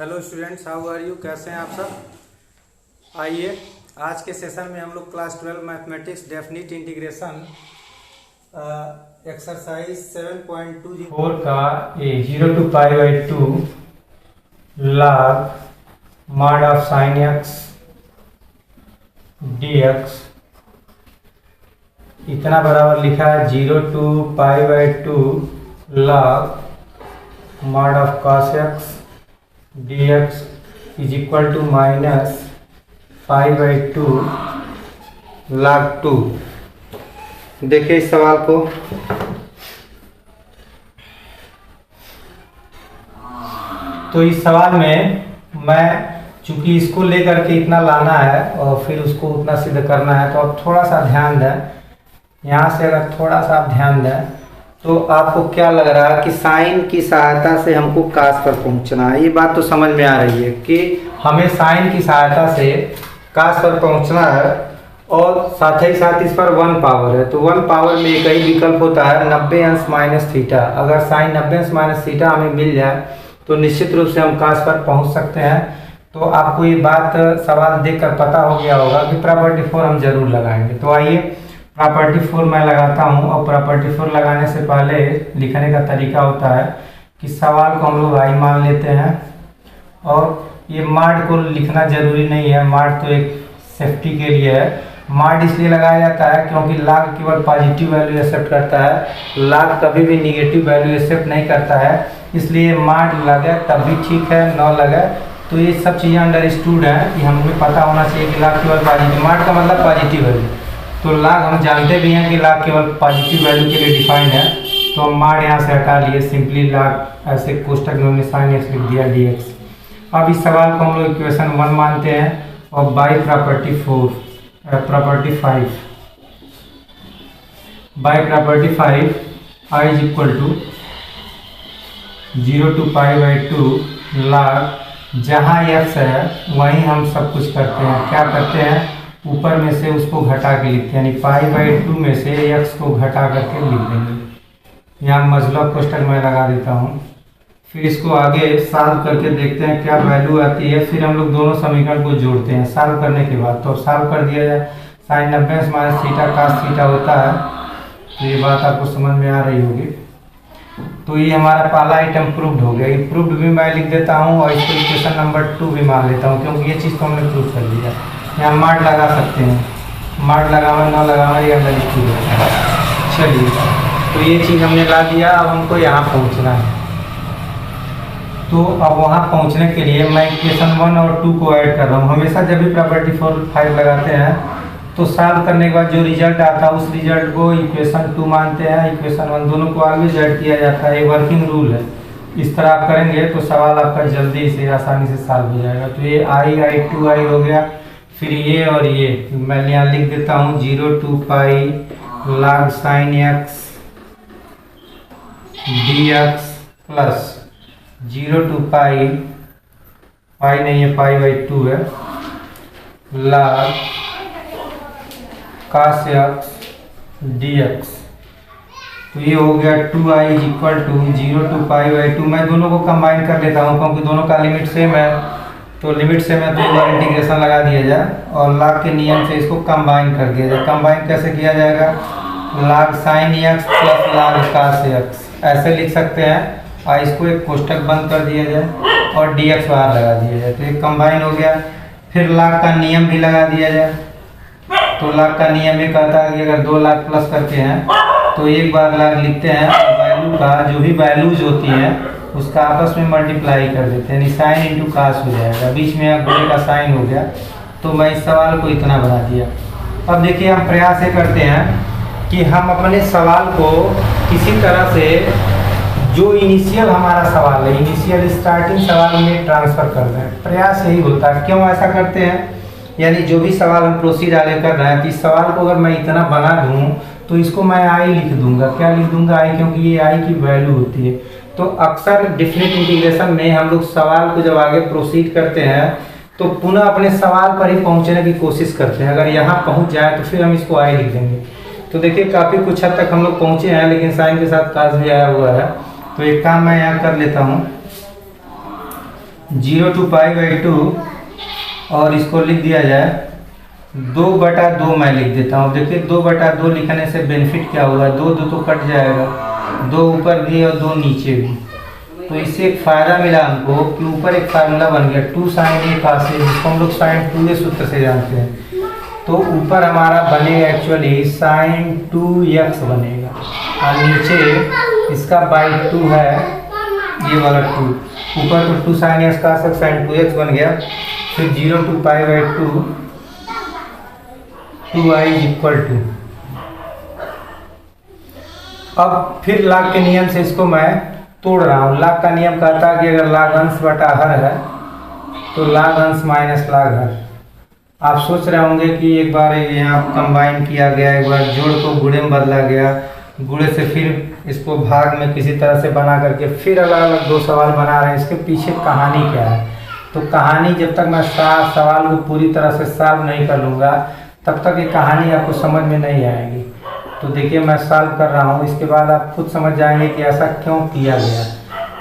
Hello students, how are you? कैसे हैं आप सब? आइए आज के सेशन में हम लोग class 12 mathematics definite integration exercise 7.24 का 0 to π/2 log mod of sin x dx इतना बराबर लिखा है 0 to π/2 log mod of cos x dx is equal to minus π/2 log 2। देखिए इस सवाल को, तो इस सवाल में मैं चूंकि इसको लेकर के इतना लाना है और फिर उसको उतना सिद्ध करना है, तो अब थोड़ा सा ध्यान दें। यहाँ से अगर थोड़ा सा आप ध्यान दें तो आपको क्या लग रहा है कि साइन की सहायता से हमको कास पर पहुंचना है। ये बात तो समझ में आ रही है कि हमें साइन की सहायता से कास पर पहुंचना है और साथ ही साथ इस पर 1 पावर है। तो 1 पावर में एक ही विकल्प होता है 90 अंश माइनस थीटा। अगर साइन 90 अंश माइनस थीटा हमें मिल जाए तो निश्चित रूप से हम कास पर पहुँच सकते हैं। तो आपको ये बात सवाल देख कर पता हो गया होगा कि प्रॉपर्टी 4 हम जरूर लगाएंगे। तो आइए प्रॉपर्टी 4 मैं लगाता हूं। और प्रॉपर्टी 4 लगाने से पहले लिखने का तरीका होता है कि सवाल को हम लोग आई मान लेते हैं और ये माड को लिखना जरूरी नहीं है। माड तो एक सेफ्टी के लिए है। माड इसलिए लगाया जाता है क्योंकि लॉग केवल पॉजिटिव वैल्यू एक्सेप्ट करता है, लॉग कभी भी निगेटिव वैल्यू एक्सेप्ट नहीं करता है। इसलिए माड लगे तब भी ठीक है, न लगे तो ये सब चीज़ें अंडरस्टूड हैं कि हमें पता होना चाहिए कि लॉग केवल पॉजिटिव, माड का मतलब पॉजिटिव वैल्यू। तो लॉग हम जानते भी हैं कि लॉग केवल पॉजिटिव वैल्यू के लिए डिफाइंड है। तो हम माड यहाँ से हटा लिए, सिंपली लॉग ऐसे कोष्टक में हमने साइन एक्स लिख दिया dx। अब इस सवाल को हम लोग इक्वेशन 1 मानते हैं और by property 5 i is equal to 0 to π/2 log, जहाँ x है वहीं हम सब कुछ करते हैं। क्या करते हैं, ऊपर में से उसको घटा के लिखते हैं, यानी π/2 में से x को घटा करके लिख देंगे। यहाँ मजलूब कोष्टक मैं लगा देता हूँ। फिर इसको आगे सॉल्व करके देखते हैं क्या वैल्यू आती है। फिर हम लोग दोनों समीकरण को जोड़ते हैं सॉल्व करने के बाद। तो सॉल्व कर दिया जाए, साइन 90 अंश माइनस थीटा कास थीटा होता है। तो ये बात आपको समझ में आ रही होगी। तो ये हमारा पहला आइटम प्रूव्ड हो गया। ये प्रूव्ड भी मैं लिख देता हूँ और इसको इक्वेशन नंबर 2 भी मान लेता हूँ, क्योंकि ये चीज़ तो हमने प्रूव कर लिया। यहाँ माड लगा सकते हैं, माड लगाना ना लगाना ये अंडरस्टूड है। चलिए, तो ये चीज़ हमने ला दिया। अब हमको यहाँ पहुँचना है। तो अब वहाँ पहुँचने के लिए मैं इक्वेशन 1 और 2 को ऐड कर रहा हूँ। हमेशा जब भी प्रॉपर्टी 5 लगाते हैं तो सॉल्व करने के बाद जो रिजल्ट आता है उस रिजल्ट को इक्वेशन 2 मानते हैं, इक्वेशन 1, दोनों को ऑलवेज ऐड किया जाता है। ये वर्किंग रूल है। इस तरह आप करेंगे तो सवाल आपका जल्दी से आसानी से सॉल्व हो जाएगा। तो ये i2i हो गया। फिर ये और ये मैं यहाँ लिख देता हूँ 0 to π log sin x dx plus 0 to π नहीं है, π/2 है, log cos x dx। तो ये हो गया 2i is equal to 0 to π/2। मैं दोनों को कंबाइन कर लेता हूँ क्योंकि दोनों का लिमिट सेम है। तो लिमिट से मैं 2 बार इंटीग्रेशन लगा दिया जाए और लॉग के नियम से इसको कंबाइन कर दिया जाए। कंबाइन कैसे किया जाएगा, log sin x plus log cos x ऐसे लिख सकते हैं। और इसको एक कोष्टक बंद कर दिया जाए और dx बाहर लगा दिया जाए। तो ये कंबाइन हो गया। फिर log का नियम भी लगा दिया जाए। तो log का नियम ये कहता है कि अगर 2 log प्लस करते हैं तो एक बार log लिखते हैं और वैल्यू का जो भी वैल्यूज होती हैं उसका आपस में मल्टीप्लाई कर देते हैं, यानी साइन इंटू कास हो जाएगा। बीच में घोड़े का साइन हो गया। तो मैं इस सवाल को इतना बना दिया। अब देखिए हम प्रयास ये करते हैं कि हम अपने सवाल को किसी तरह से जो इनिशियल हमारा सवाल है, इनिशियल स्टार्टिंग सवाल में ट्रांसफ़र कर दें। प्रयास यही होता है। क्यों ऐसा करते हैं, यानी जो भी सवाल हम प्रोसीड आगे कर रहे हैं तो इस सवाल को अगर मैं इतना बना दूँ तो इसको मैं आई लिख दूंगा। क्या लिख दूंगा, आई, क्योंकि ये आई की वैल्यू होती है। तो अक्सर डेफिनिट इंटीग्रेशन में हम लोग सवाल को जब आगे प्रोसीड करते हैं तो पुनः अपने सवाल पर ही पहुंचने की कोशिश करते हैं। अगर यहाँ पहुंच जाए तो फिर हम इसको आई लिख देंगे। तो देखिए काफ़ी कुछ हद तक हम लोग पहुंचे हैं, लेकिन साइन के साथ कास भी आया हुआ है। तो एक काम मैं यहाँ कर लेता हूँ, 0/2 और इसको लिख दिया जाए 2/2। मैं लिख देता हूँ। देखिए 2/2 लिखने से बेनिफिट क्या होगा, 2 2 तो कट जाएगा, 2 ऊपर भी और 2 नीचे भी। तो इससे एक फ़ायदा मिला हमको कि ऊपर एक फार्मूला बन गया 2 sin A cos A, जिसको हम लोग sin 2A सूत्र से जानते हैं। तो ऊपर हमारा बनेगा एक्चुअली sin 2x बनेगा और नीचे इसका /2 है, ये वाला 2। ऊपर तो 2 sin x cos x sin 2x बन गया। फिर 0/2 2i = 2। अब फिर लाग के नियम से इसको मैं तोड़ रहा हूँ। लाग का नियम कहता है कि अगर लाग अंश बटा हर है तो लाग अंश माइनस लाग हर। आप सोच रहे होंगे कि एक बार यहाँ कंबाइन किया गया, एक बार जोड़ को गुणे में बदला गया, गुणे से फिर इसको भाग में किसी तरह से बना करके फिर अलग अलग 2 सवाल बना रहे हैं। इसके पीछे कहानी क्या है? तो कहानी जब तक मैं सवाल को पूरी तरह से सॉल्व नहीं कर लूँगा तब तक ये कहानी आपको समझ में नहीं आएगी। तो देखिए मैं सॉल्व कर रहा हूँ, इसके बाद आप खुद समझ जाएंगे कि ऐसा क्यों किया गया।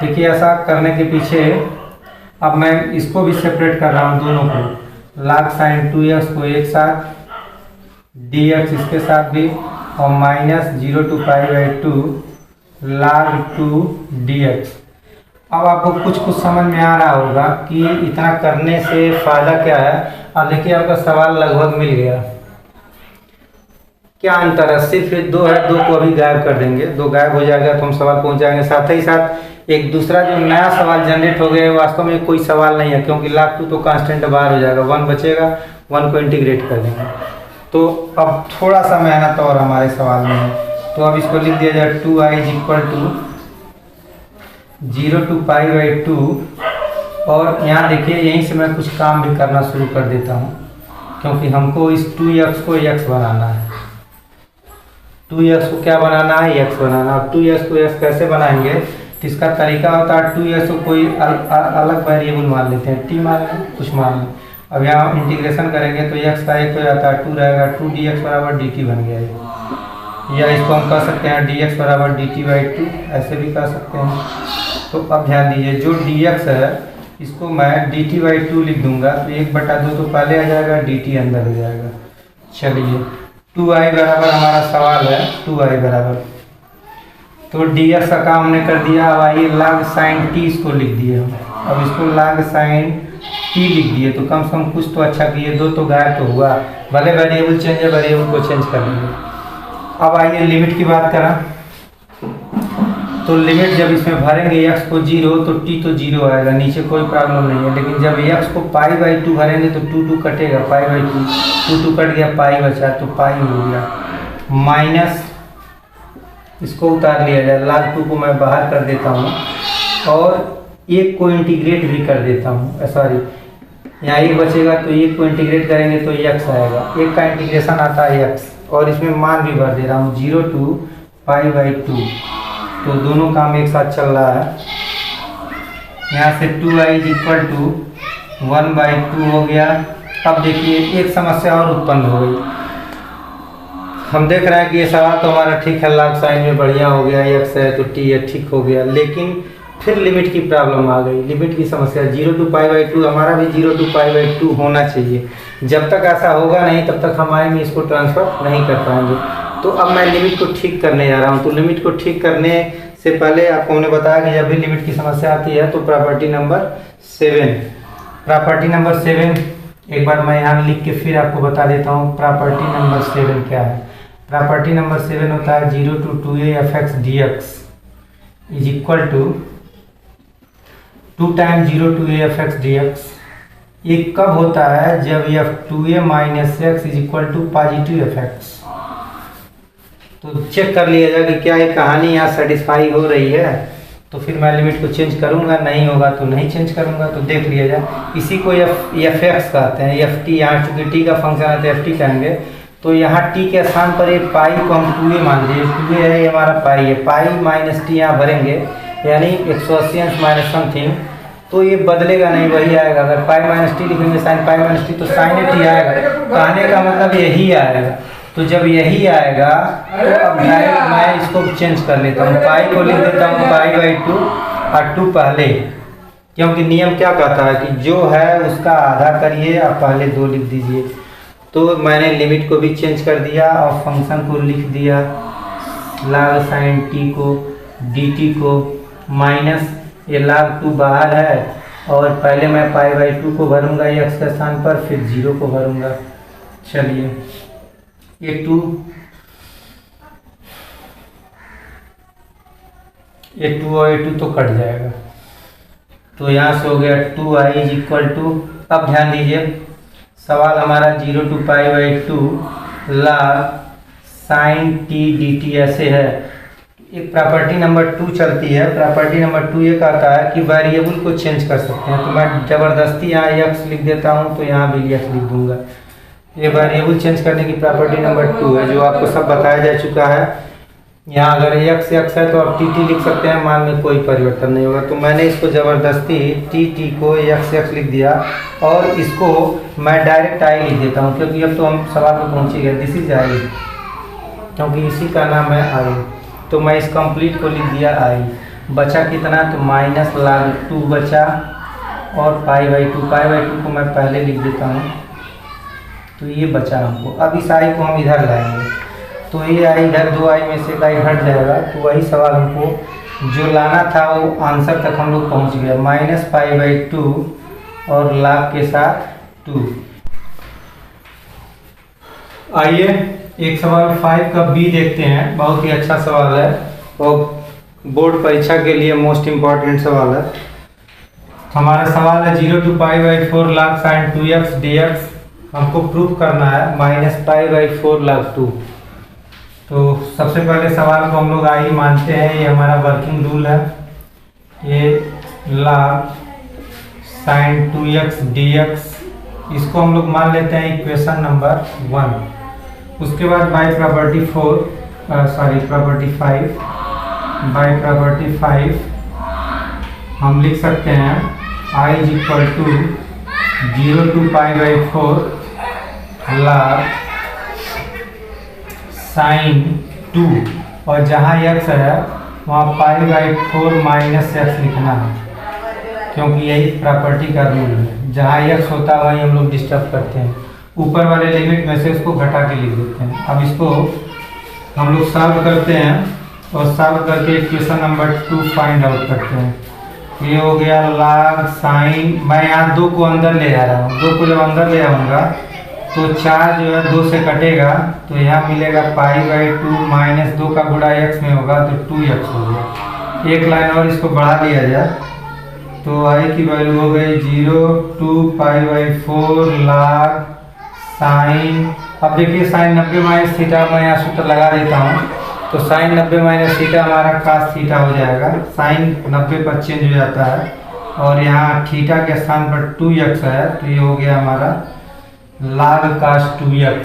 देखिए ऐसा करने के पीछे अब मैं इसको भी सेपरेट कर रहा हूँ, दोनों को, log sin 2x को एक साथ, dx इसके साथ भी, और -0/2 log 2 dx। अब आपको कुछ समझ में आ रहा होगा कि इतना करने से फ़ायदा क्या है। अब देखिए आपका सवाल लगभग मिल गया। क्या अंतर है? सिर्फ 2 है, 2 को अभी गायब कर देंगे, 2 गायब हो जाएगा तो हम सवाल पहुंच जाएंगे। साथ ही साथ एक दूसरा जो नया सवाल जनरेट हो गया वास्तव में कोई सवाल नहीं है, क्योंकि log 2 तो कांस्टेंट बाहर हो जाएगा, 1 बचेगा, 1 को इंटीग्रेट कर देंगे। तो अब थोड़ा सा मेहनत और हमारे सवाल में है। तो अब इसको लिख दिया जाए 2i = 0/2 और यहाँ देखिए यहीं से मैं कुछ काम भी करना शुरू कर देता हूँ, क्योंकि हमको इस 2x को x बनाना है। 2x को क्या बनाना है? x बनाना। अब 2x को x कैसे बनाएंगे? तो इसका तरीका होता है 2x को कोई अलग वेरिएबल मान लेते हैं, t मान लें, कुछ मान लें। अब यहाँ इंटीग्रेशन करेंगे तो x का 1 हो जाता है, 2 रहेगा, 2 dx = dt बन गया है। या इसको हम कह सकते हैं dx = dt/2, ऐसे भी कह सकते हैं। तो अब ध्यान दीजिए, जो dx है इसको मैं dt/2 लिख दूंगा, तो 1/2 तो पहले आ जाएगा, dt अंदर हो जाएगा। चलिए 2i बराबर हमारा सवाल है 2i बराबर, तो dx का काम हमने कर दिया। अब आइए log sin t इसको लिख दिए हम। अब इसको log sin t लिख दिए तो कम से कम कुछ तो अच्छा किए, 2 तो गायब तो हुआ, भले वेरिएबल चेंज है, वेरिएबल को चेंज कर लेंगे। अब आइए लिमिट की बात करें तो लिमिट जब इसमें भरेंगे x को 0 तो t तो 0 आएगा, नीचे कोई प्रॉब्लम नहीं है। लेकिन जब x को π/2 भरेंगे तो 2 2 कटेगा, π/2, 2 2 कट गया, पाई बचा तो पाई हो गया। माइनस इसको उतार लिया जाए, log 2 को मैं बाहर कर देता हूँ और 1 को इंटीग्रेट भी कर देता हूँ, सॉरी यहाँ 1 बचेगा तो 1 को इंटीग्रेट करेंगे तो x आएगा, 1 का इंटीग्रेशन आता है x, और इसमें मान भी भर दे रहा हूँ 0 to π/2। तो दोनों काम एक साथ चल रहा है। यहाँ से 2i = 1/2 हो गया। अब देखिए एक समस्या और उत्पन्न हो गई। हम देख रहे हैं कि ये सवाल तो हमारा ठीक है, log sin में बढ़िया हो गया, x है तो t है, ठीक हो गया। लेकिन फिर लिमिट की प्रॉब्लम आ गई, लिमिट की समस्या। 0 to π/2 हमारा भी 0 to π/2 होना चाहिए। जब तक ऐसा होगा नहीं तब तक हम में इसको ट्रांसफ़र नहीं कर पाएंगे। तो अब मैं लिमिट को ठीक करने जा रहा हूँ। तो लिमिट को ठीक करने से पहले आपको मैंने बताया कि जब भी लिमिट की समस्या आती है तो प्रॉपर्टी नंबर 7 एक बार मैं यहाँ लिख के फिर आपको बता देता हूँ। प्रॉपर्टी नंबर 7 क्या है? प्रॉपर्टी नंबर 7 होता है 0 to 2a fx dx = 2 times 0 to a fx dx। ये कब होता है? जब f2a - x = पॉजिटिव fx। तो चेक कर लिया जाए कि क्या ये कहानी यहाँ सेटिस्फाई हो रही है, तो फिर मैं लिमिट को चेंज करूँगा, नहीं होगा तो नहीं चेंज करूँगा। तो देख लिया जाए, इसी को एफ एक्स कहते हैं, एफ टी। यहाँ चूँकि टी का फंक्शन है तो एफ टी कहेंगे। तो यहाँ टी के स्थान पर एक पाई को हम 2a मान लीजिए, 2a है, ये हमारा पाई है, पाई माइनस टी यहाँ भरेंगे, यानी 180 अंश माइनस समथिंग। तो ये बदलेगा नहीं, वही आएगा। अगर पाई माइनस टी लिखेंगे साइन पाई माइनस टी तो साइन टी आएगा। कहने का मतलब यही आएगा। तो जब यही आएगा तो अब मैं इसको चेंज कर लेता हूँ, पाई को लिख देता हूँ π/2 और 2 पहले, क्योंकि नियम क्या कहता है कि जो है उसका आधा करिए और पहले 2 लिख दीजिए। तो मैंने लिमिट को भी चेंज कर दिया और फंक्शन को लिख दिया log sin t को dt को माइनस ये log 2 बाहर है और पहले मैं π/2 को भरूंगा x के स्थान पर, फिर 0 को भरूंगा। चलिए ये 2 और ये 2 तो कट जाएगा, तो यहाँ से हो गया 2i = अब ध्यान दीजिए सवाल हमारा 0 to π/2 log sin t dt ऐसे है। एक प्रॉपर्टी नंबर 2 चलती है। प्रॉपर्टी नंबर 2 ये कहता है कि वेरिएबल को चेंज कर सकते हैं, तो मैं ज़बरदस्ती यहाँ x लिख देता हूँ, तो यहाँ भी x लिख दूंगा। ये वेरिएबल चेंज करने की प्रॉपर्टी नंबर 2 है, जो आपको सब बताया जा चुका है। यहाँ अगर x है तो आप tt लिख सकते हैं, मान में कोई परिवर्तन नहीं होगा। तो मैंने इसको ज़बरदस्ती tt को x लिख दिया और इसको मैं डायरेक्ट i लिख देता हूँ, क्योंकि अब तो हम सवाल में पहुँच ही गए। दिस इज i, क्योंकि इसी का नाम है i। तो मैं इस कंप्लीट को लिख दिया i। बचा कितना, तो माइनस log 2 बचा और π/2 को मैं पहले लिख देता हूँ, तो ये बचा हमको। अब इस i को हम इधर लाएंगे, तो ये i इधर 2i में से i हट जाएगा। तो वही सवाल हमको जो लाना था वो आंसर तक हम लोग पहुँच गए, -π/2 और log के साथ 2। आइए एक सवाल 5 का बी देखते हैं। बहुत ही अच्छा सवाल है और बोर्ड परीक्षा के लिए मोस्ट इम्पॉर्टेंट सवाल है। हमारा सवाल है 0 to π/4 log sin 2x dx। हमको प्रूफ करना है -π/4 log 2। तो सबसे पहले सवाल को हम लोग आई मानते हैं, ये हमारा वर्किंग रूल है। ये log sin 2x dx इसको हम लोग मान लेते हैं इक्वेशन नंबर 1। उसके बाद बाय प्रॉपर्टी 5 हम लिख सकते हैं i = 0 to π/4 log sin 2, और जहाँ x है वहाँ π/4 माइनस x लिखना है, क्योंकि यही प्रॉपर्टी का रूल है। जहाँ x होता है वहीं हम लोग डिस्टर्ब करते हैं। ऊपर वाले लिमिट में से इसको घटा के लिख देते हैं। अब इसको हम लोग सॉल्व करते हैं और सॉल्व करके इक्वेशन नंबर 2 फाइंड आउट करते हैं। ये हो गया log sin, मैं यहाँ 2 को अंदर ले आ रहा हूँ। 2 को जब अंदर ले आऊँगा तो 4 जो है 2 से कटेगा, तो यहाँ मिलेगा π/2 माइनस 2 का गुणा x में होगा तो 2x हो गया। एक लाइन और इसको बढ़ा लिया जाए तो i की वैल्यू हो गई 0 to π/4 log साइन। अब देखिए साइन 90 माइनस थीटा, मैं यहाँ सूत्र लगा देता हूँ, तो साइन 90 माइनस थीटा हमारा कास थीटा हो जाएगा। साइन 90 पर चेंज हो जाता है और यहाँ थीटा के स्थान पर 2x है, तो ये हो गया हमारा log cos 2x।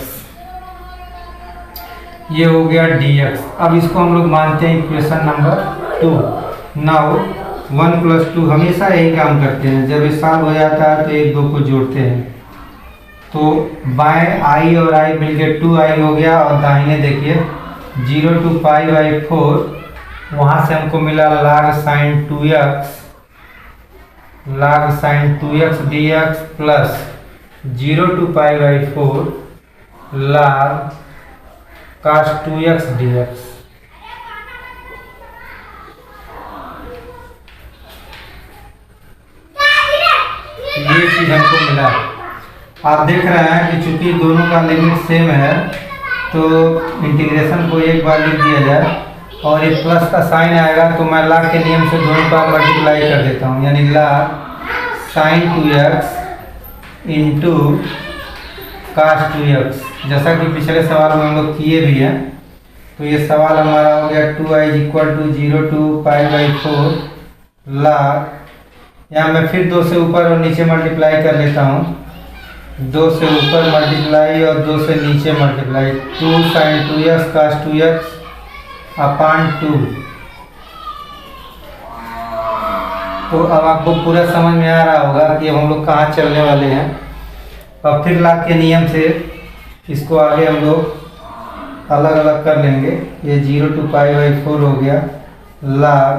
ये हो गया dx। अब इसको हम लोग मानते हैं इक्वेशन नंबर 2। नाउ 1 + 2 हमेशा यही काम करते हैं, जब ये सॉल्व हो जाता है तो 1 2 को जोड़ते हैं। तो बाएं i और i मिलके 2i हो गया, और दाहिने देखिए 0 to π/4 वहाँ से हमको मिला log sin 2x dx plus 0 to π/4 log cos 2x dx। ये चीज हमको मिला। आप देख रहे हैं कि चूंकि दोनों का लिमिट सेम है तो इंटीग्रेशन को एक बार लिख दिया जाए और ये प्लस का साइन आएगा, तो मैं log के नियम से दोनों का मल्टीप्लाई कर देता हूँ, यानी log sin 2x into cos 2x। जैसा कि पिछले सवाल में हम लोग किए भी हैं। तो ये सवाल हमारा हो गया 2i = 0 to π/4 log, यहाँ मैं फिर 2 से ऊपर और नीचे मल्टीप्लाई कर लेता हूँ। 2 से ऊपर मल्टीप्लाई और 2 से नीचे multiply, 2 sin 2x cos 2x upon 2। तो अब आपको पूरा समझ में आ रहा होगा कि अब हम लोग कहाँ चलने वाले हैं। अब फिर log के नियम से इसको आगे हम लोग अलग अलग कर लेंगे। ये 0 to π/4 हो गया log,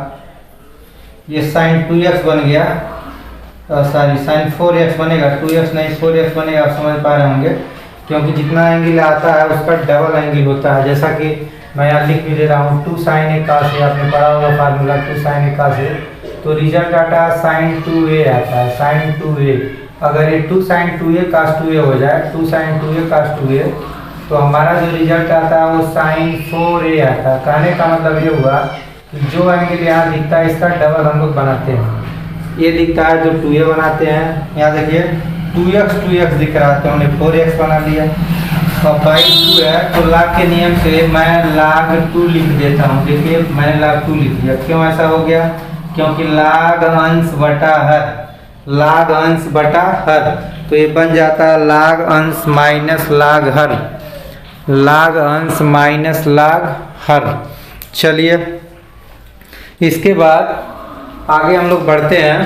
ये sin 2x बन गया सॉरी साइन 4x बनेगा, 2x नहीं 4x बनेगा, आप समझ पा रहे होंगे, क्योंकि जितना एंगल आता है उसका डबल एंगल होता है। जैसा कि मैं यहाँ लिख भी दे रहा हूँ 2 sin a cos a, आपने पढ़ा होगा formula 2 sin a cos a, तो रिजल्ट आता है sin 2a आता है, sin 2a। अगर ये 2 sin 2a cos 2a हो जाए, 2 sin 2a cos 2a, तो हमारा जो रिजल्ट आता है वो sin 4a आता है। कहने का मतलब ये हुआ कि जो एंगल यहाँ दिखता है इसका डबल हम लोग बनाते हैं। ये दिखता है जो 2a बनाते हैं, यहाँ देखिए 2x दिख रहा है तो हमने 4x बना लिया, और बाई 2 है तो लाग के नियम से मैं लाग 2 लिख देता हूँ। देखिए मैंने लाग 2 लिख दिया। क्यों ऐसा हो गया? क्योंकि लाग अंश बटा हर, लाग अंश बटा हर, तो ये बन जाता है लाग अंश माइनस लाग हर, लाग अंश माइनस लाग हर। चलिए इसके बाद आगे हम लोग बढ़ते हैं।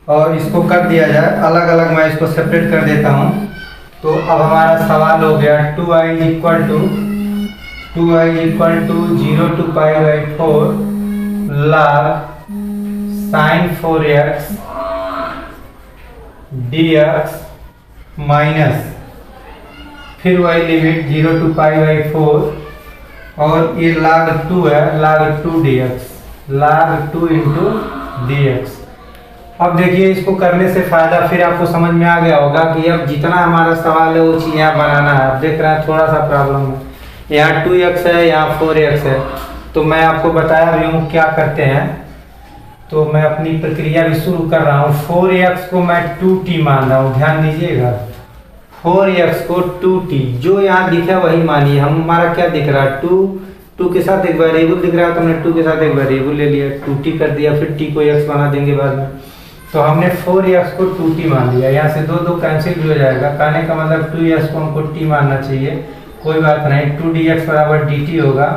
और इसको कर दिया जाए अलग अलग, मैं इसको सेपरेट कर देता हूँ। तो अब हमारा सवाल हो गया 2i equal to 0 to π/4 log sin 4x dx minus फिर वही लिमिट 0 to π/4 और ये log 2 है, log 2 dx, log 2 into dx। अब देखिए इसको करने से फायदा फिर आपको समझ में आ गया होगा कि अब जितना हमारा सवाल है वो चीज़ यहाँ बनाना है। आप देख रहे हैं थोड़ा सा प्रॉब्लम है, यहाँ 2x है, यहाँ 4x है, तो मैं आपको बताया भी हूँ क्या करते हैं। तो मैं अपनी प्रक्रिया भी शुरू कर रहा हूँ। 4x को मैं 2t मान रहा हूँ, ध्यान दीजिएगा, 4x को 2t, जो यहाँ दिखा वही मानिए। हमारा क्या दिख रहा है, 2 के साथ एक वेरिएबल दिख रहा है तो हमने 2 के साथ एक वेरिएबल ले लिया, 2t कर दिया, फिर t को x बना देंगे बाद में। तो हमने 4x को 2t मान लिया, यहाँ से 2 कैंसिल भी हो जाएगा। कहने का मतलब 2x को हमको t मानना चाहिए, कोई बात नहीं। 2dx बराबर dt होगा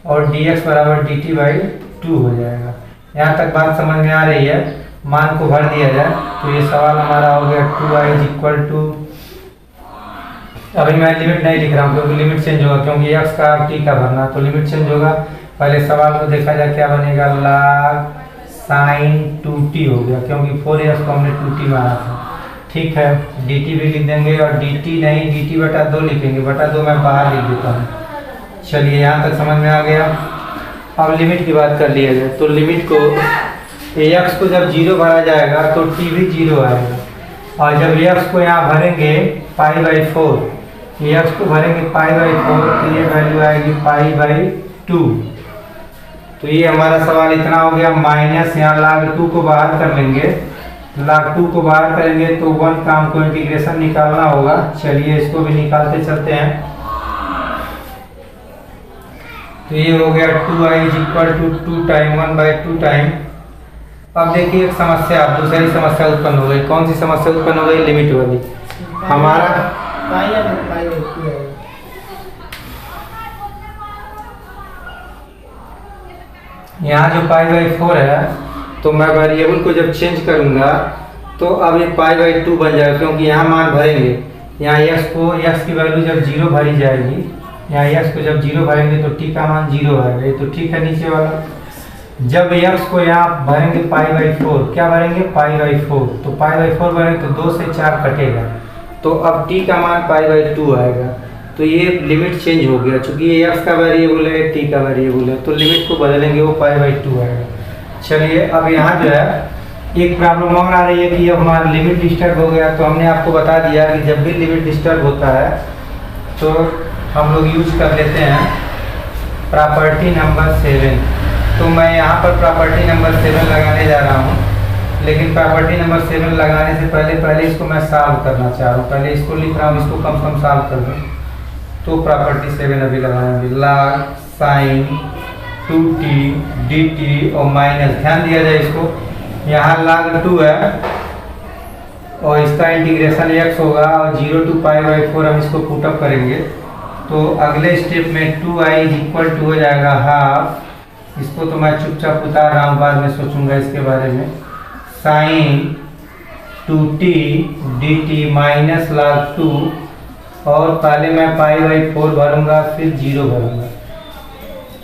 और dx बराबर dt/2 हो जाएगा। यहाँ तक बात समझ में आ रही है? मान को भर दिया जाए तो ये सवाल हमारा हो गया 2i इक्वल टू, अभी मैं लिमिट नहीं लिख रहा हूँ क्योंकि लिमिट चेंज होगा, क्योंकि x का t का भरना, तो लिमिट चेंज होगा। पहले सवाल को देखा जाए क्या बनेगा, log sin 2t हो गया, क्योंकि 4x को हमने 2t माना था। ठीक है, dt भी लिख देंगे और dt नहीं dt/2 लिखेंगे, /2 मैं बाहर लिख देता हूँ। चलिए यहाँ तक समझ में आ गया। अब लिमिट की बात कर लिया जाए तो लिमिट को x को जब 0 भरा जाएगा तो t भी 0 आएगा, और जब x को यहाँ भरेंगे π/4, x को भरेंगे π/4 तो ये वैल्यू आएगी π/2। तो ये हमारा सवाल इतना हो गया। माइनस यहाँ log 2 को बाहर कर लेंगे, log 2 को बाहर करेंगे तो 1 का हमको इंटीग्रेशन निकालना होगा। चलिए इसको भी निकालते चलते हैं। तो ये हो गया 2i equal to 2 time 1/2 time. अब देखिए एक समस्या, दूसरी समस्या उत्पन्न हो गई। कौन सी समस्या उत्पन्न हो गई? लिमिट वाली। हमारा यहाँ जो π/4 है तो मैं वेरिएबल को जब चेंज करूँगा तो अब ये π/2 बन जाएगा, क्योंकि यहाँ मान भरेंगे। यहाँ x की वैल्यू जब 0 भरी जाएगी, यहाँ x को जब 0 भरेंगे तो t का मान 0 आएगा। ये तो ठीक है नीचे वाला। जब x को यहाँ भरेंगे π/4, क्या भरेंगे? π/4, तो π/4 भरेंगे तो 2 से 4 कटेगा, तो अब t का मान π/2 आएगा। तो ये लिमिट चेंज हो गया, चूंकि ये x का वेरिएबल है, t का वेरिएबल है, तो लिमिट को बदलेंगे, वो π/2 आएगा। चलिए अब यहाँ जो है एक प्रॉब्लम और आ रही है कि अब हमारा लिमिट डिस्टर्ब हो गया। तो हमने आपको बता दिया कि जब भी लिमिट डिस्टर्ब होता है तो हम लोग यूज कर लेते हैं प्रॉपर्टी नंबर 7। तो मैं यहाँ पर प्रॉपर्टी नंबर 7 लगाने जा रहा हूँ, लेकिन प्रॉपर्टी नंबर 7 लगाने से पहले इसको मैं सॉल्व करना चाह रहा हूँ। पहले इसको लिख रहा हूँ, इसको कम से कम सॉल्व कर दूँ। तो प्रॉपर्टी 7 अभी लगाएंगे, log sin 2t dt और माइनस, ध्यान दिया जाए इसको, यहाँ log 2 है और इसका इंटीग्रेशन x होगा और 0 to π/4 हम इसको पुटअप करेंगे। तो अगले स्टेप में 2i इक्वल टू हो जाएगा हाफ, इसको तो मैं चुपचाप उतार रहा हूँ, बाद में सोचूंगा इसके बारे में, sin 2t dt minus log 2 और पहले मैं π/4 भरूंगा, फिर 0 भरूंगा।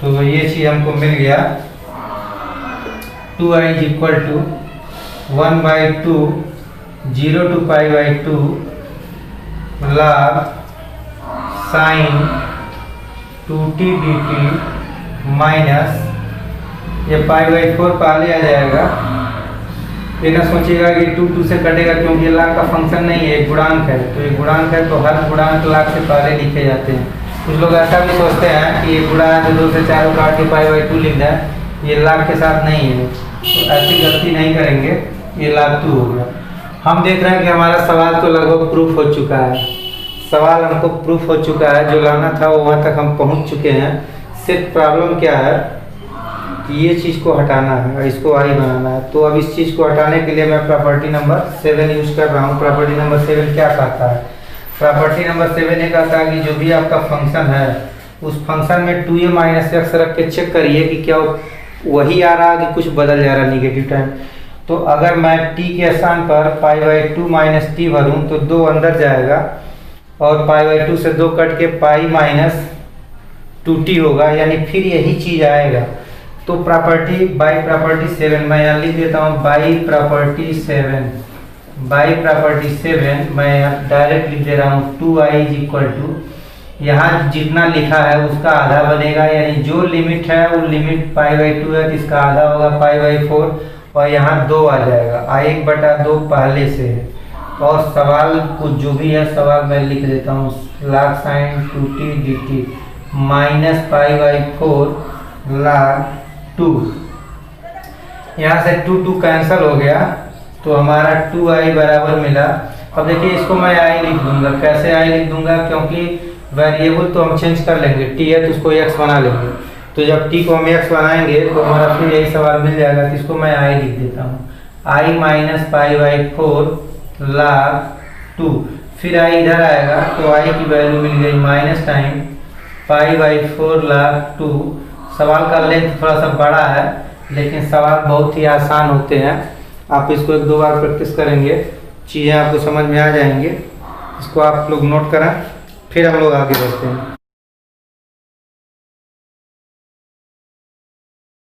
तो ये चीज़ हमको मिल गया। 2i = 1/2 0 to π/2 log sin 2t dt minus ये π/4 पहले आ जाएगा। ये ना सोचिएगा कि 2 से कटेगा, क्योंकि ये लाग का फंक्शन नहीं है, गुणांक है। तो ये गुणांक है तो हर गुणांक लाग से पहले लिखे जाते हैं। कुछ लोग ऐसा भी सोचते हैं कि ये गुणांक 2 से 4 काट के π/2 लिख दें, ये लाग के साथ नहीं है। तो ऐसी गलती नहीं करेंगे, ये लाग 2 हो गया। हम देख रहे हैं कि हमारा सवाल तो लगभग प्रूफ हो चुका है। सवाल हमको प्रूफ हो चुका है, जो लाना था वो वहाँ तक हम पहुँच चुके हैं। सिर्फ प्रॉब्लम क्या है कि ये चीज़ को हटाना है और इसको आई बनाना है। तो अब इस चीज़ को हटाने के लिए मैं प्रॉपर्टी नंबर 7 यूज़ कर रहा हूँ। प्रॉपर्टी नंबर 7 क्या कहता है? प्रॉपर्टी नंबर 7 ये कहता है कि जो भी आपका फंक्शन है उस फंक्शन में 2a - x रख के चेक करिए कि क्या वही आ रहा है कि कुछ बदल जा रहा है निगेटिव टाइम। तो अगर मैं t के स्थान पर π/2 - t भरूँ तो 2 अंदर जाएगा और π/2 से 2 कट के π - 2t होगा, यानी फिर यही चीज़ आएगा। तो प्रॉपर्टी बाई प्रॉपर्टी 7 मैं यहाँ लिख देता हूँ। बाई प्रॉपर्टी 7 मैं डायरेक्ट लिख दे रहा हूँ। 2i = यहाँ जितना लिखा है उसका आधा बनेगा, यानी जो लिमिट है वो लिमिट π/2 है तो इसका आधा होगा π/4 और यहाँ 2 आ जाएगा। 1/2 पहले से है। और सवाल कुछ जो भी है सवाल मैं लिख देता हूँ। log sin 2t dt minus π/4 log 2। यहाँ से 2 कैंसिल हो गया तो हमारा 2i बराबर मिला। अब देखिए इसको मैं i लिख दूंगा। कैसे i लिख दूंगा? क्योंकि वेरिएबल तो हम चेंज कर लेंगे, t है तो उसको x बना लेंगे। तो जब t को हम x बनाएंगे तो हमारा फिर यही सवाल मिल जाएगा। तो इसको मैं i लिख देता हूँ। i minus π/4 log 2। फिर i इधर आएगा तो i की वैल्यू मिल गई माइनस टाइम π/4 log 2। सवाल का लेंथ थोड़ा सा बड़ा है लेकिन सवाल बहुत ही आसान होते हैं। आप इसको 1-2 बार प्रैक्टिस करेंगे, चीज़ें आपको समझ में आ जाएंगी। इसको आप लोग नोट करें, फिर हम लोग आगे बढ़ते हैं।